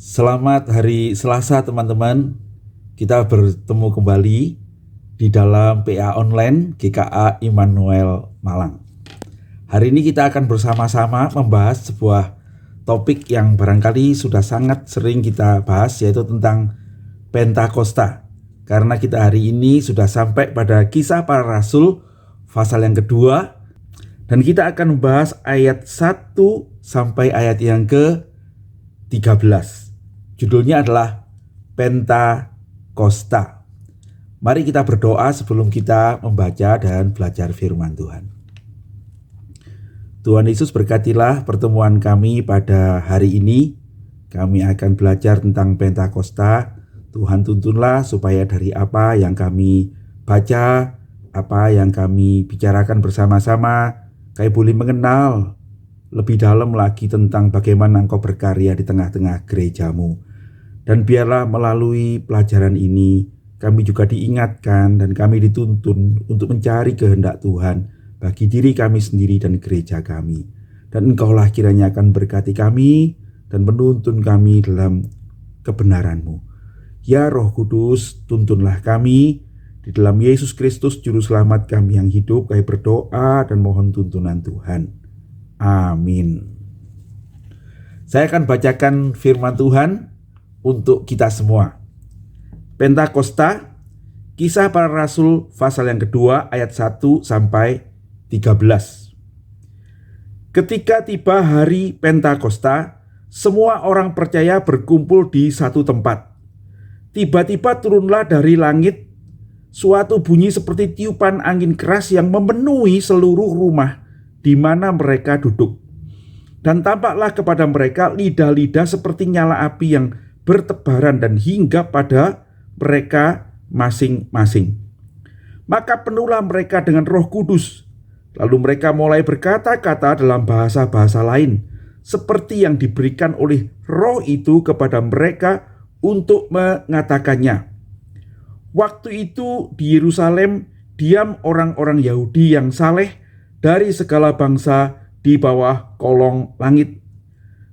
Selamat hari Selasa teman-teman. Kita bertemu kembali di dalam PA Online GKA Immanuel Malang. Hari ini kita akan bersama-sama membahas sebuah topik yang barangkali sudah sangat sering kita bahas, yaitu tentang Pentakosta. Karena kita hari ini sudah sampai pada Kisah Para Rasul pasal yang kedua, dan kita akan membahas ayat 1 sampai ayat yang ke-13. Judulnya adalah Pentakosta. Mari kita berdoa sebelum kita membaca dan belajar firman Tuhan. Tuhan Yesus, berkatilah pertemuan kami pada hari ini. Kami akan belajar tentang Pentakosta. Tuhan tuntunlah supaya dari apa yang kami baca, apa yang kami bicarakan bersama-sama, kami boleh mengenal lebih dalam lagi tentang bagaimana Engkau berkarya di tengah-tengah gerejamu. Dan biarlah melalui pelajaran ini kami juga diingatkan dan kami dituntun untuk mencari kehendak Tuhan bagi diri kami sendiri dan gereja kami. Dan Engkaulah kiranya akan berkati kami dan menuntun kami dalam kebenaran-Mu. Ya Roh Kudus, tuntunlah kami di dalam Yesus Kristus Juru Selamat kami yang hidup. Kami berdoa dan mohon tuntunan Tuhan. Amin. Saya akan bacakan firman Tuhan untuk kita semua. Pentakosta, Kisah Para Rasul pasal yang kedua ayat 1 sampai 13. Ketika tiba hari Pentakosta, semua orang percaya berkumpul di satu tempat. Tiba-tiba turunlah dari langit suatu bunyi seperti tiupan angin keras yang memenuhi seluruh rumah di mana mereka duduk. Dan tampaklah kepada mereka lidah-lidah seperti nyala api yang bertebaran dan hingga pada mereka masing-masing. Maka penuhlah mereka dengan Roh Kudus. Lalu mereka mulai berkata-kata dalam bahasa-bahasa lain, seperti yang diberikan oleh Roh itu kepada mereka untuk mengatakannya. Waktu itu di Yerusalem diam orang-orang Yahudi yang saleh dari segala bangsa di bawah kolong langit.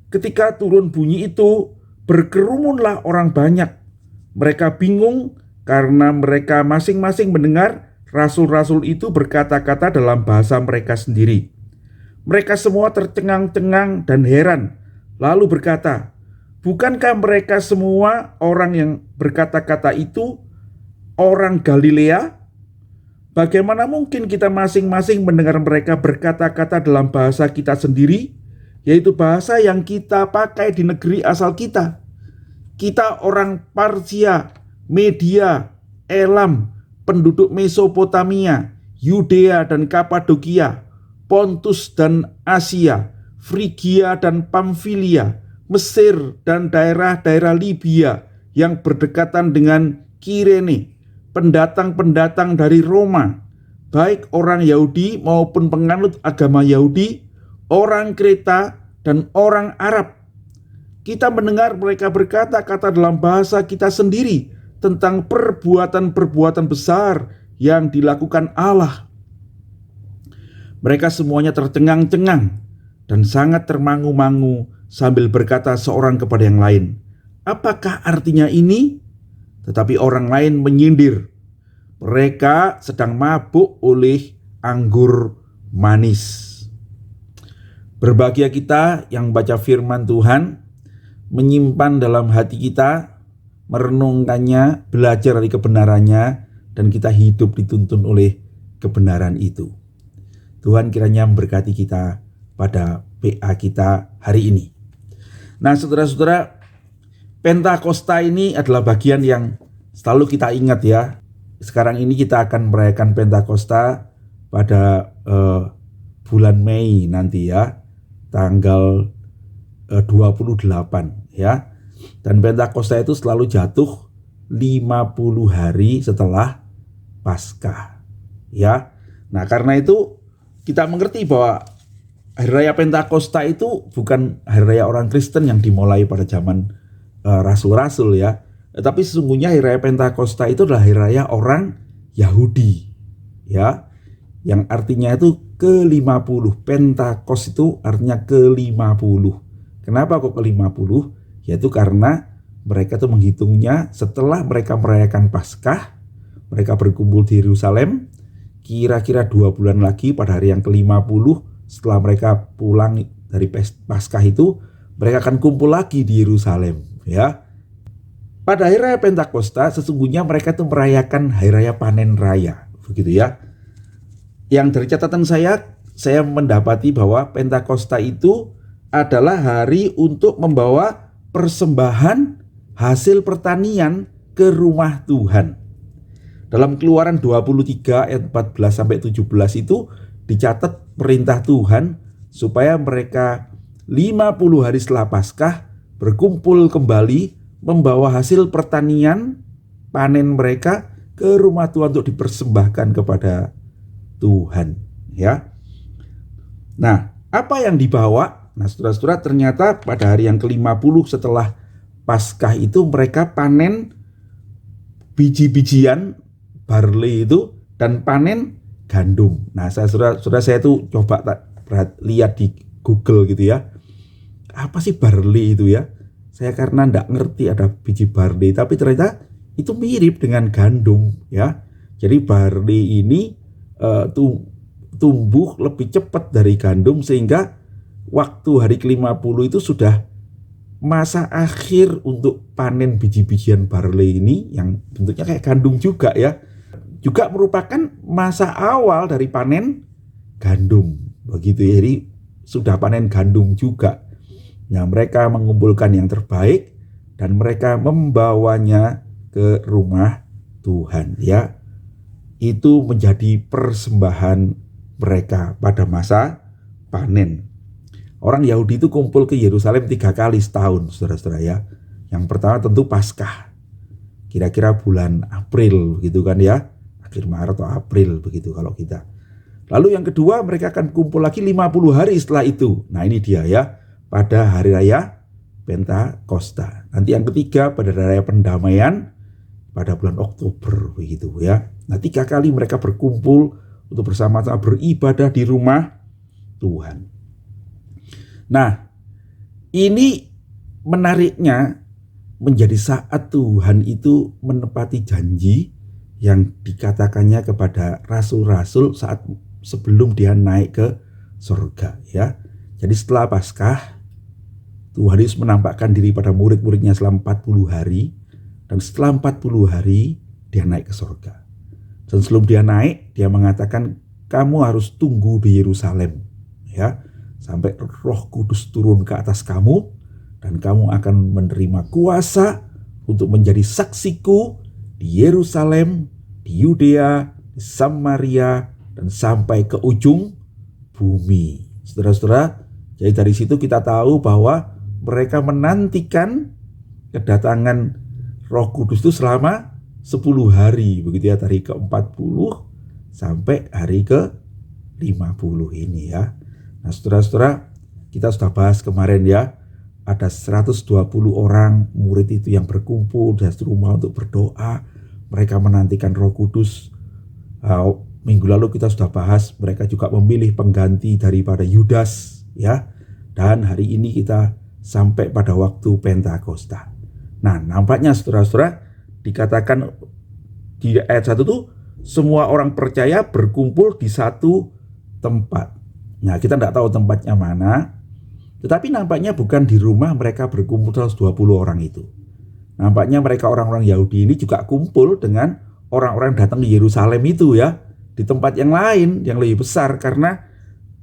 Ketika turun bunyi itu, berkerumunlah orang banyak. Mereka bingung karena mereka masing-masing mendengar rasul-rasul itu berkata-kata dalam bahasa mereka sendiri. Mereka semua tercengang-cengang dan heran, lalu berkata, "Bukankah mereka semua orang yang berkata-kata itu orang Galilea? Bagaimana mungkin kita masing-masing mendengar mereka berkata-kata dalam bahasa kita sendiri, yaitu bahasa yang kita pakai di negeri asal kita? Kita orang Parsia, Media, Elam, penduduk Mesopotamia, Yudea dan Kapadokia, Pontus dan Asia, Frigia dan Pamfilia, Mesir dan daerah-daerah Libya yang berdekatan dengan Kirene, pendatang-pendatang dari Roma, baik orang Yahudi maupun penganut agama Yahudi, orang Kreta dan orang Arab. Kita mendengar mereka berkata-kata dalam bahasa kita sendiri tentang perbuatan-perbuatan besar yang dilakukan Allah." Mereka semuanya tercengang-cengang dan sangat termangu-mangu sambil berkata seorang kepada yang lain, "Apakah artinya ini?" Tetapi orang lain menyindir, "Mereka sedang mabuk oleh anggur manis." Berbahagia kita yang baca firman Tuhan, menyimpan dalam hati kita, merenungkannya, belajar dari kebenarannya, dan kita hidup dituntun oleh kebenaran itu. Tuhan kiranya memberkati kita pada PA kita hari ini. Nah, saudara-saudara, Pentakosta ini adalah bagian yang selalu kita ingat ya. Sekarang ini kita akan merayakan Pentakosta pada bulan Mei nanti ya, tanggal 28 ya. Dan Pentakosta itu selalu jatuh 50 hari setelah Paskah ya. Nah, karena itu kita mengerti bahwa hari raya Pentakosta itu bukan hari raya orang Kristen yang dimulai pada zaman rasul-rasul ya. Tetapi sesungguhnya hari raya Pentakosta itu adalah hari raya orang Yahudi ya. Yang artinya itu ke-50. Pentakos itu artinya ke-50. Kenapa kok ke-50? Yaitu karena mereka tuh menghitungnya setelah mereka merayakan Paskah, mereka berkumpul di Yerusalem, kira-kira 2 bulan lagi pada hari yang ke-50 setelah mereka pulang dari Paskah itu, mereka akan kumpul lagi di Yerusalem, ya. Pada hari raya Pentakosta sesungguhnya mereka itu merayakan hari raya panen raya, begitu ya. Yang dari catatan saya mendapati bahwa Pentakosta itu adalah hari untuk membawa persembahan hasil pertanian ke rumah Tuhan. Dalam Keluaran 23 ayat 14 sampai 17 itu dicatat perintah Tuhan supaya mereka 50 hari setelah Paskah berkumpul kembali membawa hasil pertanian panen mereka ke rumah Tuhan untuk dipersembahkan kepada Tuhan, ya. Nah, apa yang dibawa? Nah, saudara-saudara, ternyata pada hari yang ke-50 setelah Paskah itu mereka panen biji-bijian barley itu dan panen gandum. Nah, saudara saya itu coba lihat di Google gitu ya. Apa sih barley itu ya? Saya karena enggak ngerti ada biji barley, tapi ternyata itu mirip dengan gandum ya. Jadi barley ini tumbuh lebih cepat dari gandum sehingga waktu hari ke-50 itu sudah masa akhir untuk panen biji-bijian barley ini yang bentuknya kayak gandum juga ya. Juga merupakan masa awal dari panen gandum. Begitu ya. Jadi sudah panen gandum juga. Nah, mereka mengumpulkan yang terbaik dan mereka membawanya ke rumah Tuhan ya. Itu menjadi persembahan mereka pada masa panen. Orang Yahudi itu kumpul ke Yerusalem 3 kali setahun, saudara-saudara ya. Yang pertama tentu Paskah. Kira-kira bulan April gitu kan ya. Akhir Maret atau April begitu kalau kita. Lalu yang kedua mereka akan kumpul lagi 50 hari setelah itu. Nah, ini dia ya. Pada hari raya Pentakosta. Nanti yang ketiga pada hari raya pendamaian pada bulan Oktober begitu ya. Nah, 3 kali mereka berkumpul untuk bersama-sama beribadah di rumah Tuhan. Nah, ini menariknya menjadi saat Tuhan itu menepati janji yang dikatakannya kepada rasul-rasul saat sebelum dia naik ke surga ya. Jadi setelah Paskah Tuhan Yesus menampakkan diri pada murid-muridnya selama 40 hari. Dan setelah 40 hari dia naik ke surga. Dan sebelum dia naik, dia mengatakan kamu harus tunggu di Yerusalem ya, sampai Roh Kudus turun ke atas kamu dan kamu akan menerima kuasa untuk menjadi saksiku di Yerusalem, di Yudea, di Samaria dan sampai ke ujung bumi. Saudara-saudara, jadi dari situ kita tahu bahwa mereka menantikan kedatangan Roh Kudus itu selama 10 hari begitu ya, dari ke-40 sampai hari ke-50 ini ya. Nah, saudara-saudara, kita sudah bahas kemarin ya, ada 120 orang murid itu yang berkumpul di satu rumah untuk berdoa. Mereka menantikan Roh Kudus. Minggu lalu kita sudah bahas mereka juga memilih pengganti daripada Yudas ya. Dan hari ini kita sampai pada waktu Pentakosta. Nah, nampaknya saudara-saudara dikatakan di ayat 1 itu semua orang percaya berkumpul di satu tempat. Nah, kita tidak tahu tempatnya mana, tetapi nampaknya bukan di rumah mereka berkumpul 120 orang itu. Nampaknya mereka orang-orang Yahudi ini juga kumpul dengan orang-orang datang ke Yerusalem itu ya, di tempat yang lain yang lebih besar, karena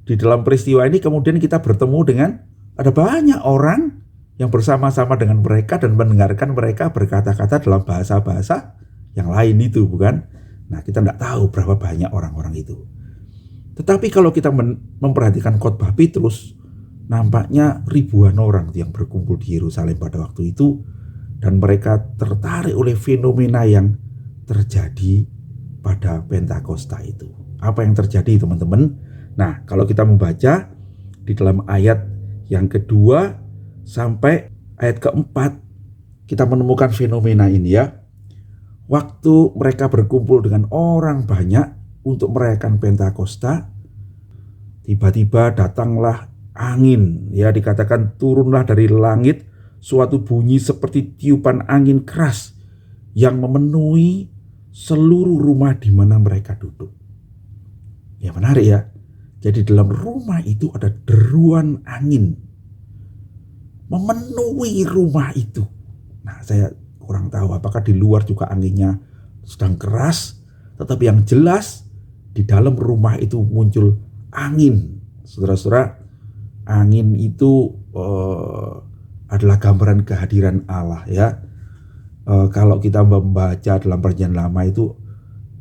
di dalam peristiwa ini kemudian kita bertemu dengan ada banyak orang yang bersama-sama dengan mereka dan mendengarkan mereka berkata-kata dalam bahasa-bahasa yang lain itu, bukan? Nah, kita tidak tahu berapa banyak orang-orang itu. Tetapi kalau kita memperhatikan khotbah Petrus, nampaknya ribuan orang yang berkumpul di Yerusalem pada waktu itu, dan mereka tertarik oleh fenomena yang terjadi pada Pentakosta itu. Apa yang terjadi, teman-teman? Nah, kalau kita membaca di dalam ayat yang kedua sampai ayat keempat, kita menemukan fenomena ini ya. Waktu mereka berkumpul dengan orang banyak untuk merayakan Pentakosta, tiba-tiba datanglah angin ya, dikatakan turunlah dari langit suatu bunyi seperti tiupan angin keras yang memenuhi seluruh rumah di mana mereka duduk. Ya menarik ya. Jadi dalam rumah itu ada deruan angin memenuhi rumah itu. Nah, saya kurang tahu apakah di luar juga anginnya sedang keras, tetapi yang jelas di dalam rumah itu muncul angin. Saudara-saudara, angin itu adalah gambaran kehadiran Allah ya. Kalau kita membaca dalam Perjanjian Lama itu,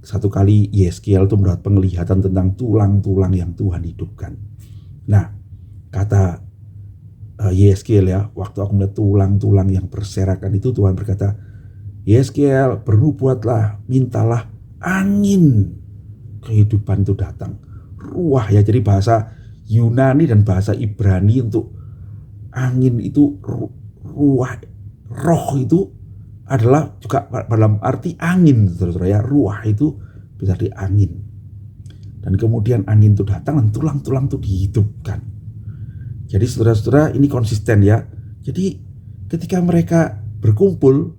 satu kali Yeskiel itu mendapat penglihatan tentang tulang-tulang yang Tuhan hidupkan. Nah, kata Yeskiel ya, waktu aku melihat tulang-tulang yang berserakan itu, Tuhan berkata, Yeskiel, bernubuatlah, mintalah angin kehidupan itu datang. Ruah ya, jadi bahasa Yunani dan bahasa Ibrani untuk angin itu ruah, roh itu adalah juga dalam arti angin, saudara ya. Ruah itu bisa di angin. Dan kemudian angin itu datang dan tulang-tulang itu dihidupkan. Jadi saudara-saudara, ini konsisten ya. Jadi ketika mereka berkumpul,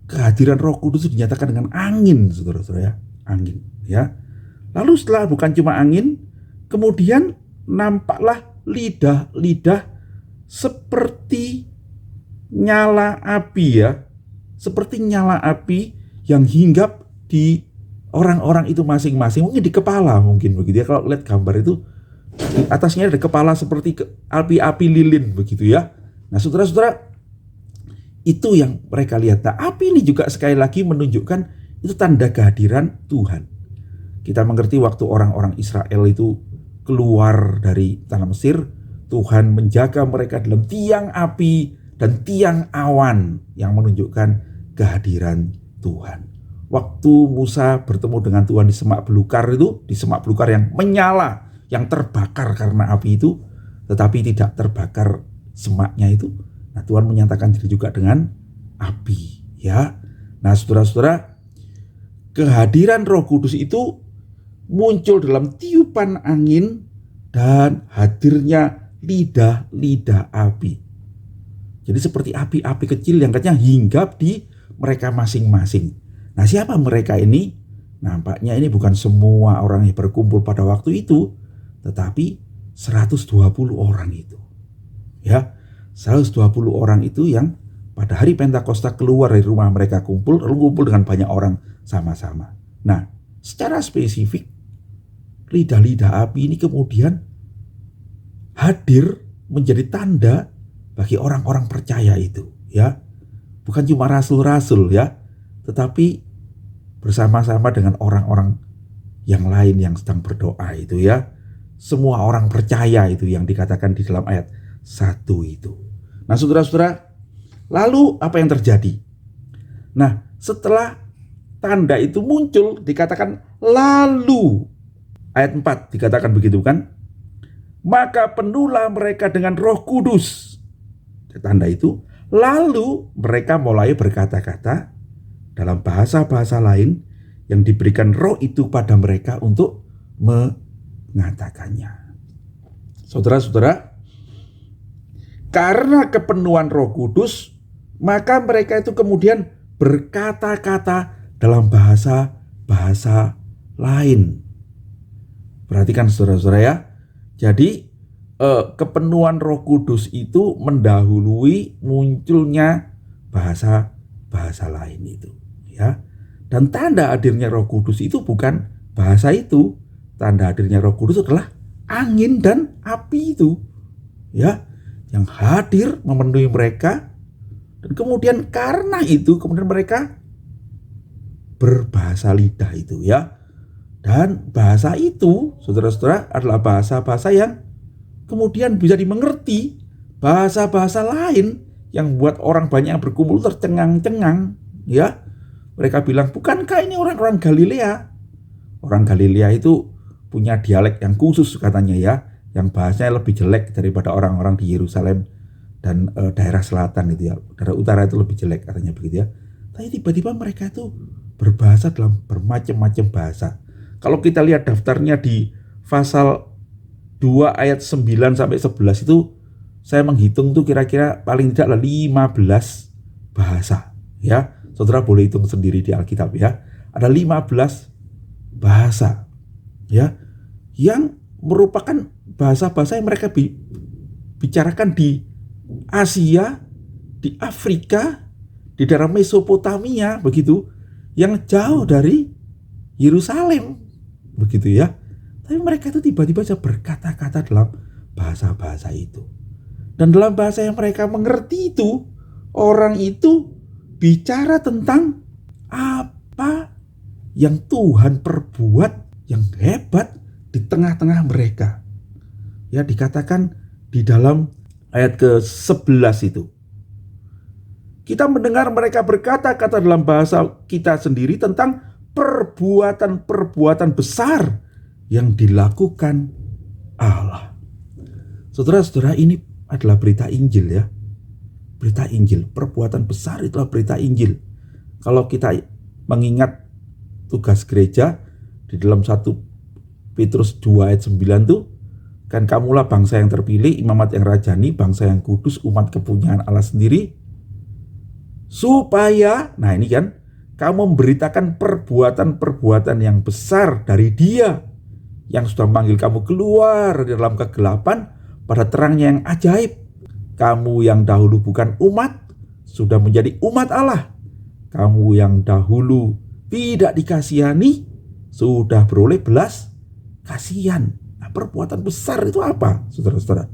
kehadiran Roh Kudus itu dinyatakan dengan angin, saudara-saudara ya. Angin ya. Lalu setelah bukan cuma angin, kemudian nampaklah lidah-lidah seperti nyala api ya. Seperti nyala api yang hinggap di orang-orang itu masing-masing. Mungkin di kepala mungkin begitu ya. Kalau lihat gambar itu, di atasnya ada kepala seperti api-api lilin begitu ya. Nah saudara-saudara, itu yang mereka lihat. Nah, api ini juga sekali lagi menunjukkan itu tanda kehadiran Tuhan. Kita mengerti waktu orang-orang Israel itu keluar dari tanah Mesir, Tuhan menjaga mereka dalam tiang api dan tiang awan yang menunjukkan kehadiran Tuhan. Waktu Musa bertemu dengan Tuhan di semak belukar itu, di semak belukar yang menyala, yang terbakar karena api itu, tetapi tidak terbakar semaknya itu. Nah, Tuhan menyatakan diri juga dengan api, ya. Nah, saudara-saudara, kehadiran Roh Kudus itu muncul dalam tiupan angin dan hadirnya lidah-lidah api. Jadi seperti api-api kecil yang katanya hinggap di mereka masing-masing. Nah, siapa mereka ini? Nampaknya ini bukan semua orang yang berkumpul pada waktu itu, tetapi 120 orang itu. Ya, 120 orang itu yang pada hari Pentakosta keluar dari rumah mereka kumpul, lalu kumpul dengan banyak orang sama-sama. Nah, secara spesifik lidah-lidah api ini kemudian hadir menjadi tanda bagi orang-orang percaya itu, ya. Bukan cuma rasul-rasul ya, tetapi bersama-sama dengan orang-orang yang lain yang sedang berdoa itu ya. Semua orang percaya itu yang dikatakan di dalam ayat 1 itu. Nah, saudara-saudara, lalu apa yang terjadi? Nah, setelah tanda itu muncul dikatakan lalu, ayat 4 dikatakan begitu kan? Maka penuhlah mereka dengan Roh Kudus. Tanda itu, lalu mereka mulai berkata-kata dalam bahasa-bahasa lain yang diberikan Roh itu pada mereka untuk mengatakannya. Saudara-saudara, karena kepenuhan Roh Kudus, maka mereka itu kemudian berkata-kata dalam bahasa-bahasa lain. Perhatikan saudara-saudara ya. Jadi kepenuhan Roh Kudus itu mendahului munculnya bahasa-bahasa lain itu, ya. Dan tanda hadirnya Roh Kudus itu bukan bahasa itu. Tanda hadirnya Roh Kudus adalah angin dan api itu, ya, yang hadir memenuhi mereka. Dan kemudian karena itu kemudian mereka berbahasa lidah itu, ya. Dan bahasa itu, saudara-saudara, adalah bahasa-bahasa yang kemudian bisa dimengerti. Bahasa-bahasa lain yang buat orang banyak yang berkumpul tercengang-cengang, ya. Mereka bilang, bukankah ini orang-orang Galilea? Orang Galilea itu punya dialek yang khusus katanya ya, yang bahasanya lebih jelek daripada orang-orang di Yerusalem dan daerah selatan itu ya. Daerah utara itu lebih jelek katanya begitu ya. Tapi tiba-tiba mereka itu berbahasa dalam bermacam-macam bahasa. Kalau kita lihat daftarnya di pasal 2 ayat 9 sampai 11 itu saya menghitung tuh kira-kira paling tidak 15 bahasa. Ya, saudara boleh hitung sendiri di Alkitab ya. Ada 15 bahasa ya yang merupakan bahasa-bahasa yang mereka bicarakan di Asia, di Afrika, di daerah Mesopotamia begitu, yang jauh dari Yerusalem begitu ya. Tapi mereka itu tiba-tiba saja berkata-kata dalam bahasa-bahasa itu. Dan dalam bahasa yang mereka mengerti itu, orang itu bicara tentang apa yang Tuhan perbuat yang hebat di tengah-tengah mereka. Ya, dikatakan di dalam ayat ke-11 itu. Kita mendengar mereka berkata-kata dalam bahasa kita sendiri tentang perbuatan-perbuatan besar yang dilakukan Allah. Saudara-saudara, ini adalah berita Injil ya. Berita Injil, perbuatan besar itulah berita Injil. Kalau kita mengingat tugas gereja di dalam 1 Petrus 2 ayat 9 tuh, kan kamulah bangsa yang terpilih, imamat yang rajani, bangsa yang kudus, umat kepunyaan Allah sendiri, supaya, nah ini kan, kamu memberitakan perbuatan-perbuatan yang besar dari Dia yang sudah memanggil kamu keluar dari dalam kegelapan pada terangnya yang ajaib. Kamu yang dahulu bukan umat, sudah menjadi umat Allah. Kamu yang dahulu tidak dikasihani, sudah beroleh belas kasihan. Nah, perbuatan besar itu apa, saudara-saudara?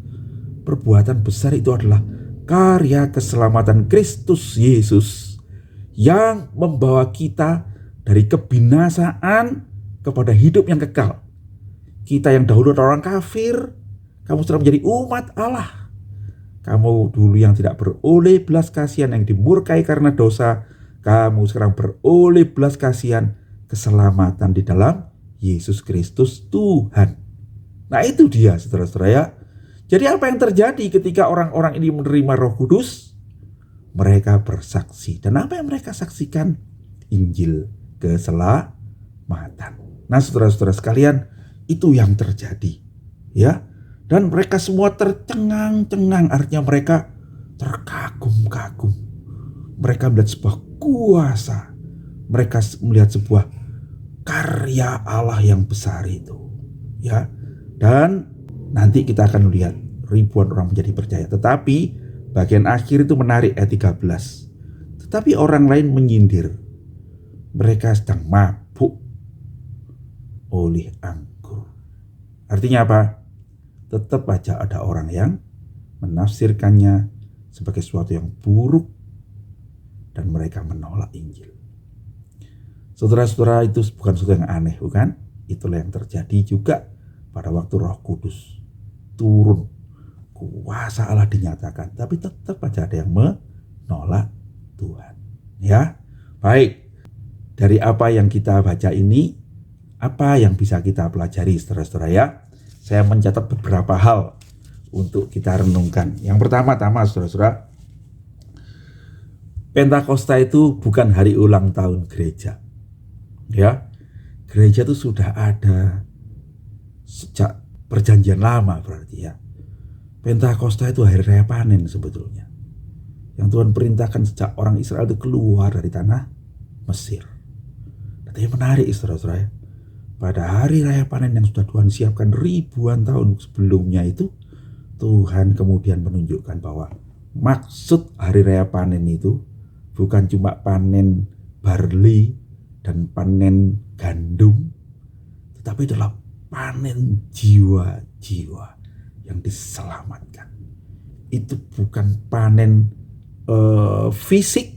Perbuatan besar itu adalah karya keselamatan Kristus Yesus yang membawa kita dari kebinasaan kepada hidup yang kekal. Kita yang dahulu adalah orang kafir, kamu sudah menjadi umat Allah. Kamu dulu yang tidak beroleh belas kasihan, yang dimurkai karena dosa, kamu sekarang beroleh belas kasihan keselamatan di dalam Yesus Kristus Tuhan. Nah, itu dia, saudara-saudara ya. Jadi apa yang terjadi ketika orang-orang ini menerima Roh Kudus? Mereka bersaksi. Dan apa yang mereka saksikan? Injil keselamatan. Nah, saudara-saudara sekalian, itu yang terjadi ya. Dan mereka semua tercengang-cengang, artinya mereka terkagum-kagum. Mereka melihat sebuah kuasa, mereka melihat sebuah karya Allah yang besar itu ya. Dan nanti kita akan lihat ribuan orang menjadi percaya. Tetapi bagian akhir itu menarik ayat 13. Tetapi orang lain menyindir, mereka sedang mabuk oleh anggur. Artinya apa? Tetap aja ada orang yang menafsirkannya sebagai sesuatu yang buruk dan mereka menolak Injil. Saudara-saudara, itu bukan sesuatu yang aneh, bukan? Itulah yang terjadi juga pada waktu Roh Kudus turun, kuasa Allah dinyatakan, tapi tetap aja ada yang menolak Tuhan. Ya, baik. Dari apa yang kita baca ini, apa yang bisa kita pelajari, saudara-saudara ya? Saya mencatat beberapa hal untuk kita renungkan. Yang pertama-tama, saudara-saudara, Pentakosta itu bukan hari ulang tahun gereja. Ya, gereja itu sudah ada sejak perjanjian lama berarti ya. Pentakosta itu hari raya panen sebetulnya, yang Tuhan perintahkan sejak orang Israel itu keluar dari tanah Mesir. Tapi menarik, saudara-saudara ya, pada hari raya panen yang sudah Tuhan siapkan ribuan tahun sebelumnya itu, Tuhan kemudian menunjukkan bahwa maksud hari raya panen itu bukan cuma panen barley dan panen gandum, tetapi adalah panen jiwa-jiwa yang diselamatkan. Itu bukan panen fisik,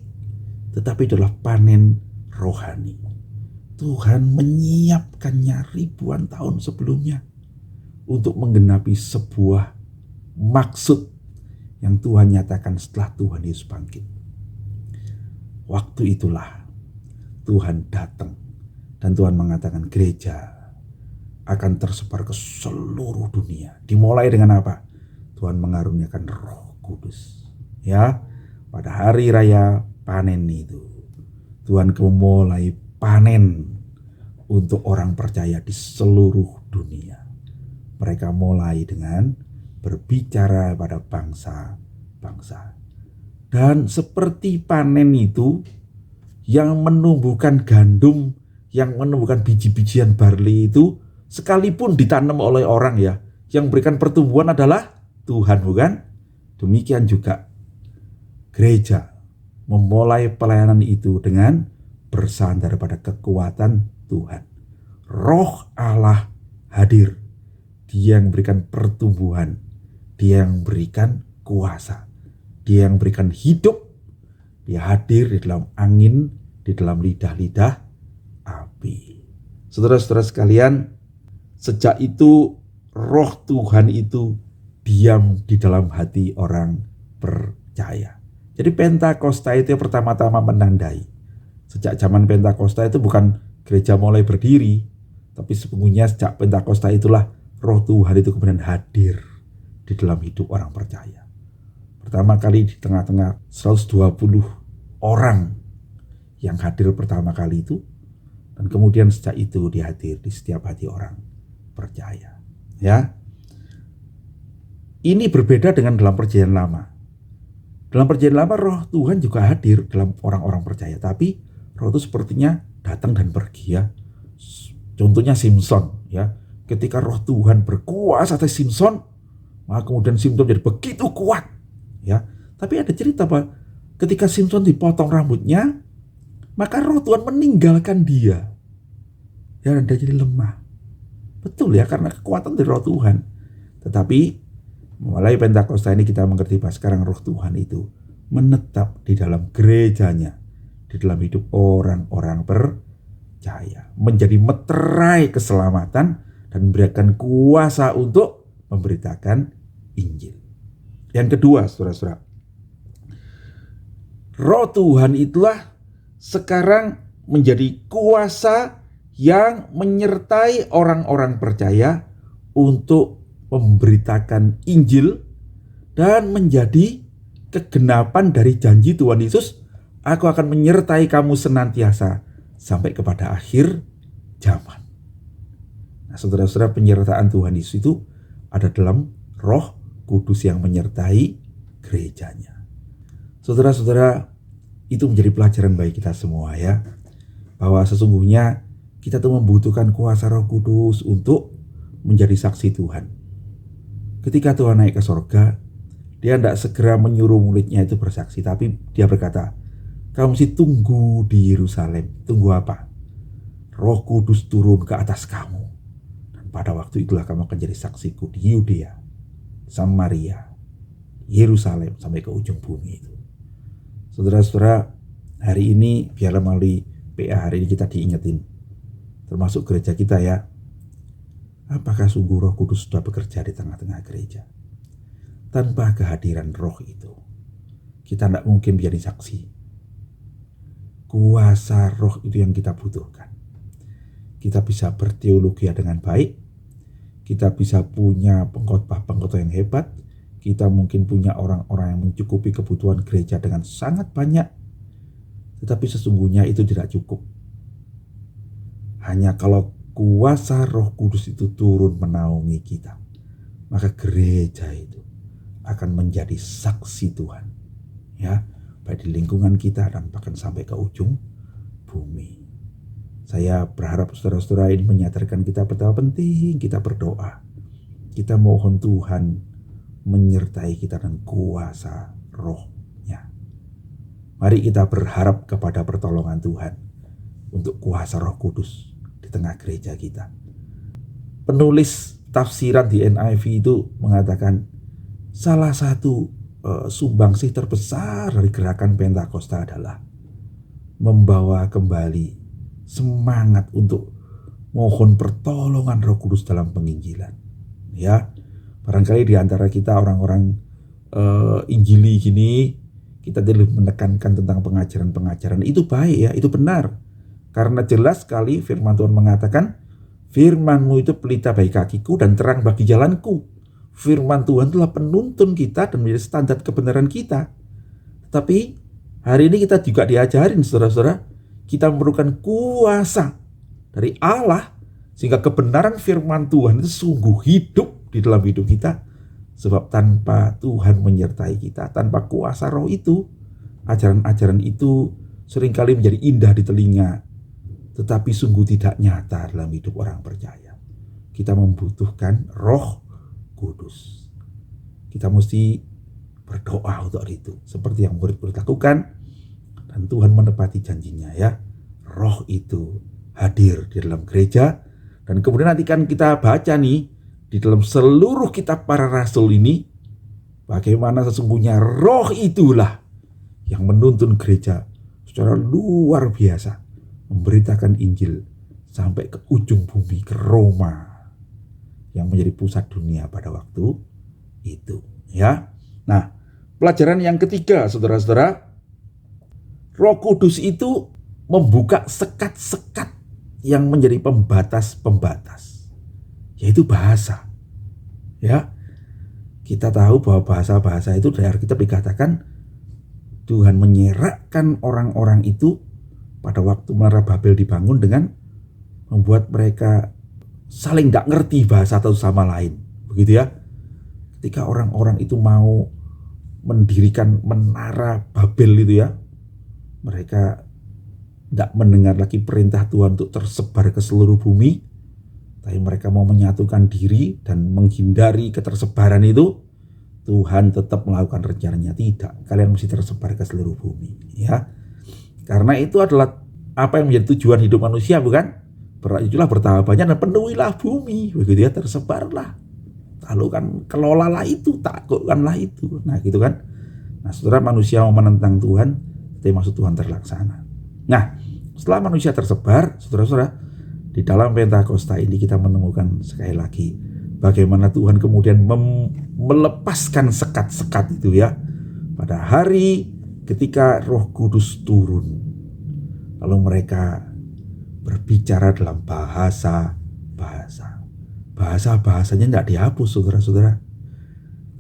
tetapi adalah panen rohani. Tuhan menyiapkannya ribuan tahun sebelumnya untuk menggenapi sebuah maksud yang Tuhan nyatakan setelah Tuhan Yesus bangkit. Waktu itulah Tuhan datang dan Tuhan mengatakan gereja akan tersebar ke seluruh dunia. Dimulai dengan apa? Tuhan mengaruniakan Roh Kudus. Ya, pada hari raya panen itu Tuhan memulai panen untuk orang percaya di seluruh dunia. Mereka mulai dengan berbicara pada bangsa-bangsa. Dan seperti panen itu yang menumbuhkan gandum, yang menumbuhkan biji-bijian barley itu, sekalipun ditanam oleh orang ya, yang memberikan pertumbuhan adalah Tuhan, bukan? Demikian juga gereja memulai pelayanan itu dengan bersandar pada kekuatan Tuhan. Roh Allah hadir. Dia yang memberikan pertumbuhan. Dia yang memberikan kuasa. Dia yang memberikan hidup. Dia hadir di dalam angin, di dalam lidah-lidah api. Saudara-saudara sekalian, sejak itu roh Tuhan itu diam di dalam hati orang percaya. Jadi Pentakosta itu yang pertama-tama menandai. Sejak zaman Pentakosta itu bukan gereja mulai berdiri, tapi sesungguhnya sejak Pentakosta itulah roh Tuhan itu kemudian hadir di dalam hidup orang percaya. Pertama kali di tengah-tengah 120 orang yang hadir pertama kali itu, dan kemudian sejak itu dia hadir di setiap hati orang percaya. Ya, ini berbeda dengan dalam perjanjian lama. Dalam perjanjian lama roh Tuhan juga hadir dalam orang-orang percaya, tapi roh itu sepertinya datang dan pergi ya. Contohnya Simson ya. Ketika roh Tuhan berkuasa atas Simson, maka kemudian Simson jadi begitu kuat ya. Tapi ada cerita bahwa ketika Simson dipotong rambutnya, maka roh Tuhan meninggalkan dia. Ya, dan dia jadi lemah. Betul ya, karena kekuatan dari roh Tuhan. Tetapi mulai Pentakosta ini kita mengerti bahwa sekarang roh Tuhan itu menetap di dalam gerejanya, di dalam hidup orang-orang percaya, menjadi meterai keselamatan dan memberikan kuasa untuk memberitakan Injil. Yang kedua, saudara-saudara, roh Tuhan itulah sekarang menjadi kuasa yang menyertai orang-orang percaya untuk memberitakan Injil dan menjadi kegenapan dari janji Tuhan Yesus, aku akan menyertai kamu senantiasa sampai kepada akhir zaman. Nah, saudara-saudara, penyertaan Tuhan Yesus itu ada dalam Roh Kudus yang menyertai gerejanya. Saudara-saudara, itu menjadi pelajaran bagi kita semua ya, bahwa sesungguhnya kita tuh membutuhkan kuasa Roh Kudus untuk menjadi saksi Tuhan. Ketika Tuhan naik ke sorga, dia tidak segera menyuruh muridnya itu bersaksi, tapi dia berkata, kamu mesti tunggu di Yerusalem. Tunggu apa? Roh Kudus turun ke atas kamu. Dan pada waktu itulah kamu akan jadi saksiku di Yudea, Samaria, Yerusalem, sampai ke ujung bumi itu. Saudara-saudara, hari ini biarlah melalui PA hari ini kita diingetin, termasuk gereja kita ya, apakah sungguh Roh Kudus sudah bekerja di tengah-tengah gereja? Tanpa kehadiran Roh itu, kita tidak mungkin menjadi saksi. Kuasa Roh itu yang kita butuhkan. Kita bisa berteologi dengan baik, kita bisa punya pengkhotbah-pengkhotbah yang hebat, kita mungkin punya orang-orang yang mencukupi kebutuhan gereja dengan sangat banyak, tetapi sesungguhnya itu tidak cukup. Hanya kalau kuasa Roh Kudus itu turun menaungi kita, maka gereja itu akan menjadi saksi Tuhan ya, baik di lingkungan kita dan bahkan sampai ke ujung bumi. Saya berharap saudara-saudara ini menyadarkan kita betapa penting kita berdoa. Kita mohon Tuhan menyertai kita dengan kuasa Roh-Nya. Mari kita berharap kepada pertolongan Tuhan untuk kuasa Roh Kudus di tengah gereja kita. Penulis tafsiran di NIV itu mengatakan salah satu sumbangsih terbesar dari gerakan Pentakosta adalah membawa kembali semangat untuk mohon pertolongan Roh Kudus dalam penginjilan. Ya, barangkali di antara kita orang-orang Injili gini, kita lebih menekankan tentang pengajaran-pengajaran itu baik ya, itu benar. Karena jelas sekali firman Tuhan mengatakan, firman-Mu itu pelita bagi kakiku dan terang bagi jalanku. Firman Tuhan telah penuntun kita dan menjadi standar kebenaran kita. Tapi hari ini kita juga diajarin saudara-saudara, kita memerlukan kuasa dari Allah sehingga kebenaran firman Tuhan itu sungguh hidup di dalam hidup kita, Sebab tanpa Tuhan menyertai kita, tanpa kuasa roh itu, ajaran-ajaran itu seringkali menjadi indah di telinga, tetapi sungguh tidak nyata dalam hidup orang percaya. Kita membutuhkan Roh Kudus. Kita mesti berdoa untuk itu, seperti yang murid-murid lakukan, dan Tuhan menepati janjinya ya. Roh itu hadir di dalam gereja, dan kemudian nanti kan kita baca nih di dalam seluruh kitab para rasul ini, bagaimana sesungguhnya roh itulah yang menuntun gereja secara luar biasa, memberitakan Injil sampai ke ujung bumi, ke Roma, yang menjadi pusat dunia pada waktu itu. Ya, nah pelajaran yang ketiga, saudara-saudara, Roh Kudus itu membuka sekat-sekat yang menjadi pembatas-pembatas, yaitu bahasa. Ya, kita tahu bahwa bahasa-bahasa itu dari Alkitab dikatakan Tuhan menyerakkan orang-orang itu pada waktu Menara Babel dibangun dengan membuat mereka saling gak ngerti bahasa satu sama lain. Begitu ya. Ketika orang-orang itu mau mendirikan Menara Babel itu ya, mereka gak mendengar lagi perintah Tuhan untuk tersebar ke seluruh bumi, tapi mereka mau menyatukan diri dan menghindari ketersebaran itu. Tuhan tetap melakukan rencananya, tidak, kalian mesti tersebar ke seluruh bumi ya. Karena itu adalah apa yang menjadi tujuan hidup manusia, bukan? Berajulah, bertambah banyak dan penuhilah bumi, begitu ya, tersebarlah. Lalu kan kelolalah itu, taklukkanlah itu. Nah gitu kan. Nah saudara, manusia mau menentang Tuhan, tapi maksud Tuhan terlaksana. Nah setelah manusia tersebar, saudara-saudara, di dalam Pentakosta ini kita menemukan sekali lagi bagaimana Tuhan kemudian melepaskan sekat-sekat itu ya. Pada hari ketika Roh Kudus turun, lalu mereka berbicara dalam bahasa-bahasa. Bahasa-bahasanya tidak dihapus, saudara-saudara.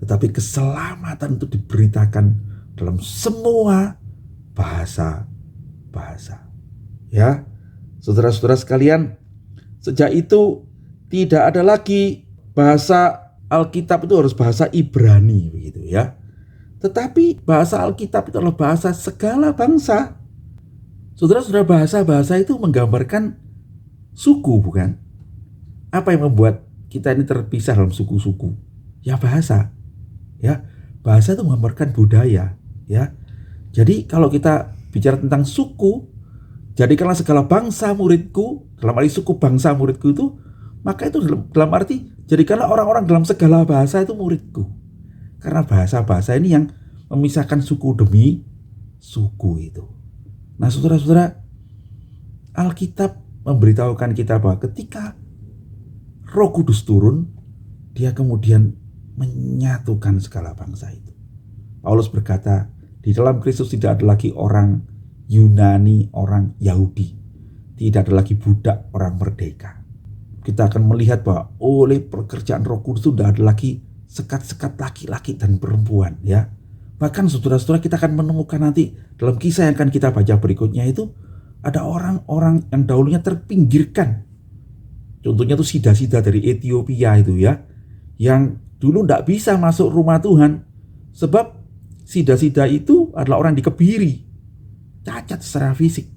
Tetapi keselamatan itu diberitakan dalam semua bahasa-bahasa. Ya, saudara-saudara sekalian, sejak itu tidak ada lagi bahasa Alkitab itu harus bahasa Ibrani begitu ya. Tetapi bahasa Alkitab itu adalah bahasa segala bangsa. Saudara-saudara, bahasa-bahasa itu menggambarkan suku, bukan? Apa yang membuat kita ini terpisah dalam suku-suku? Ya bahasa. Ya, bahasa itu menggambarkan budaya, ya. Jadi kalau kita bicara tentang suku, jadikanlah segala bangsa muridku, dalam arti suku bangsa muridku itu, maka itu dalam arti jadikanlah orang-orang dalam segala bahasa itu muridku. Karena bahasa-bahasa ini yang memisahkan suku demi suku itu. Nah saudara-saudara, Alkitab memberitahukan kita bahwa ketika Roh Kudus turun, dia kemudian menyatukan segala bangsa itu. Paulus berkata, di dalam Kristus tidak ada lagi orang Yunani, orang Yahudi. Tidak ada lagi budak, orang merdeka. Kita akan melihat bahwa oleh pekerjaan Roh Kudus itu tidak ada lagi sekat-sekat laki-laki dan perempuan ya. Bahkan saudara-saudara, kita akan menemukan nanti dalam kisah yang akan kita baca berikutnya itu ada orang-orang yang dahulunya terpinggirkan. Contohnya itu sida-sida dari Ethiopia itu ya, yang dulu tidak bisa masuk rumah Tuhan sebab sida-sida itu adalah orang dikebiri, cacat secara fisik.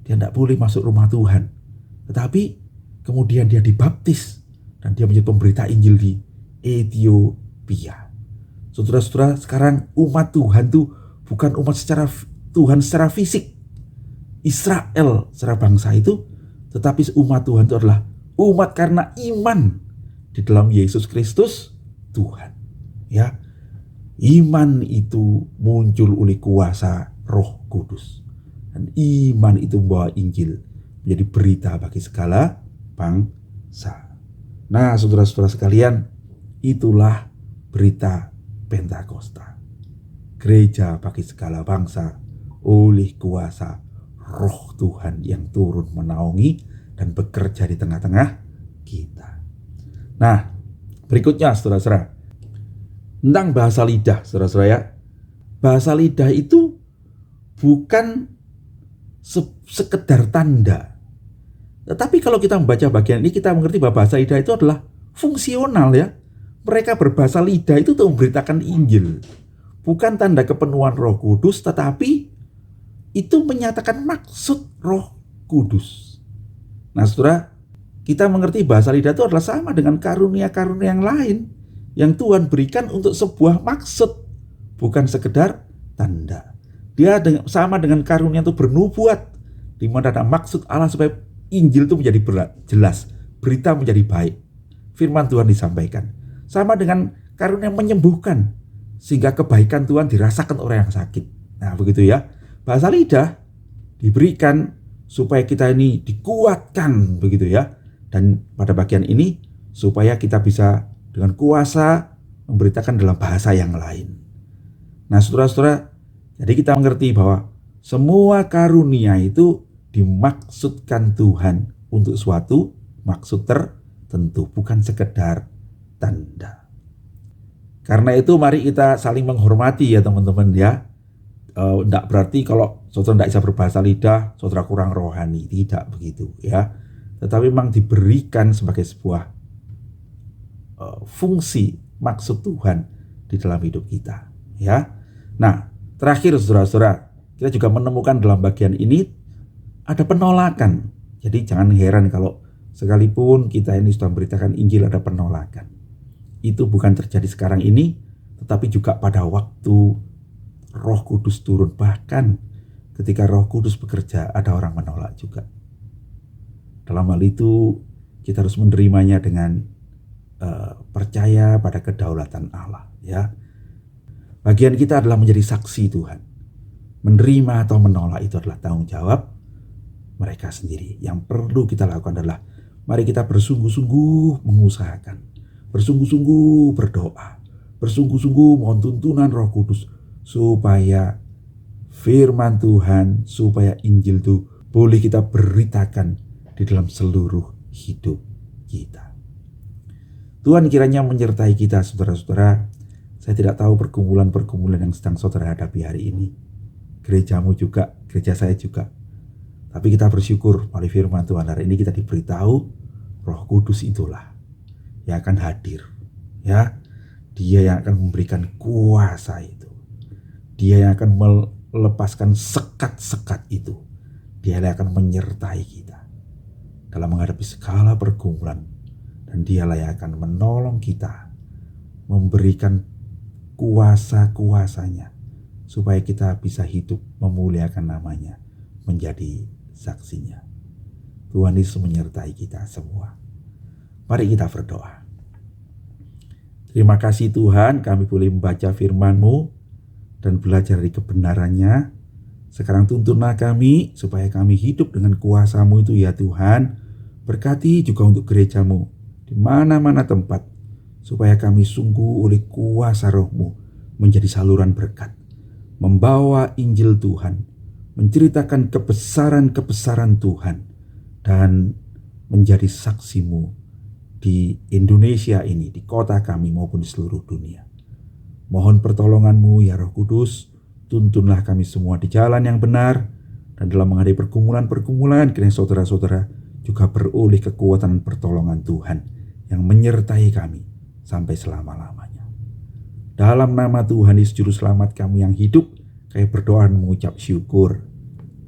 Dia tidak boleh masuk rumah Tuhan. Tetapi kemudian dia dibaptis dan dia menjadi pemberita Injil di Ethiopia. Saudara-saudara, sekarang umat Tuhan itu bukan umat Tuhan secara fisik, Israel secara bangsa itu, tetapi umat Tuhan itu adalah umat karena iman di dalam Yesus Kristus Tuhan. Ya, iman itu muncul oleh kuasa Roh Kudus, dan iman itu membawa Injil menjadi berita bagi segala bangsa. Nah, saudara-saudara sekalian, itulah berita Pentakosta. Gereja bagi segala bangsa oleh kuasa Roh Tuhan yang turun menaungi dan bekerja di tengah-tengah kita. Nah, berikutnya saudara-saudara, tentang bahasa lidah, saudara-saudara ya. Bahasa lidah itu bukan sekedar tanda. Tetapi kalau kita membaca bagian ini, kita mengerti bahwa bahasa lidah itu adalah fungsional ya. Mereka berbahasa lidah itu untuk memberitakan Injil. Bukan tanda kepenuhan Roh Kudus, tetapi itu menyatakan maksud Roh Kudus. Nah saudara, kita mengerti bahasa lidah itu adalah sama dengan karunia-karunia yang lain yang Tuhan berikan untuk sebuah maksud, bukan sekedar tanda. Dia sama dengan karunia itu bernubuat, di mana ada maksud Allah supaya Injil itu menjadi jelas, berita menjadi baik, firman Tuhan disampaikan. Sama dengan karunia menyembuhkan, sehingga kebaikan Tuhan dirasakan orang yang sakit. Nah begitu ya, bahasa lidah diberikan supaya kita ini dikuatkan begitu ya. Dan pada bagian ini supaya kita bisa dengan kuasa memberitakan dalam bahasa yang lain. Nah saudara-saudara, jadi kita mengerti bahwa semua karunia itu dimaksudkan Tuhan untuk suatu maksud tertentu, bukan sekedar tanda. Karena itu mari kita saling menghormati ya teman-teman ya. Tidak berarti kalau saudara tidak bisa berbahasa lidah, saudara kurang rohani. Tidak begitu ya. Tetapi memang diberikan sebagai sebuah fungsi maksud Tuhan di dalam hidup kita ya. Nah terakhir saudara-saudara, kita juga menemukan dalam bagian ini ada penolakan. Jadi jangan heran kalau sekalipun kita ini sudah memberitakan Injil ada penolakan. Itu bukan terjadi sekarang ini, tetapi juga pada waktu Roh Kudus turun. Bahkan ketika Roh Kudus bekerja ada orang menolak juga. Dalam hal itu kita harus menerimanya dengan percaya pada kedaulatan Allah ya. Bagian kita adalah menjadi saksi Tuhan. Menerima atau menolak itu adalah tanggung jawab mereka sendiri. Yang perlu kita lakukan adalah mari kita bersungguh-sungguh mengusahakan, bersungguh-sungguh berdoa, bersungguh-sungguh mohon tuntunan Roh Kudus supaya firman Tuhan, supaya Injil itu boleh kita beritakan di dalam seluruh hidup kita. Tuhan kiranya menyertai kita saudara-saudara. Saya tidak tahu pergumulan-pergumulan yang sedang saudara hadapi hari ini. Gerejamu juga, gereja saya juga. Tapi kita bersyukur oleh firman Tuhan hari ini kita diberitahu Roh Kudus itulah yang akan hadir. Ya, Dia yang akan memberikan kuasa itu. Dia yang akan melepaskan sekat-sekat itu. Dia yang akan menyertai kita dalam menghadapi segala pergumulan. Dan Dialah yang akan menolong kita, memberikan kuasa-kuasanya supaya kita bisa hidup memuliakan namanya, menjadi saksinya. Tuhan Yesus menyertai kita semua. Mari kita berdoa. Terima kasih Tuhan, kami boleh membaca firman-Mu dan belajar dari kebenarannya. Sekarang tuntunlah kami supaya kami hidup dengan kuasa-Mu itu ya Tuhan. Berkati juga untuk gereja-Mu di mana-mana tempat, supaya kami sungguh oleh kuasa Roh-Mu menjadi saluran berkat, membawa Injil Tuhan, menceritakan kebesaran-kebesaran Tuhan, dan menjadi saksi-Mu di Indonesia ini, di kota kami maupun di seluruh dunia. Mohon pertolongan-Mu ya Roh Kudus, tuntunlah kami semua di jalan yang benar, dan dalam menghadapi pergumulan-pergumulan, kiranya saudara-saudara juga beroleh kekuatan dan pertolongan Tuhan yang menyertai kami sampai selama-lamanya. Dalam nama Tuhan Yesus Juru Selamat kami yang hidup, kami berdoa dan mengucap syukur.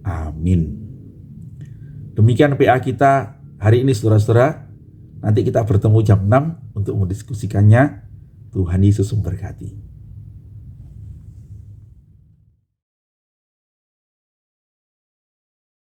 Amin. Demikian PA kita hari ini saudara-saudara. Nanti kita bertemu jam 6 untuk mendiskusikannya. Tuhan Yesus memberkati.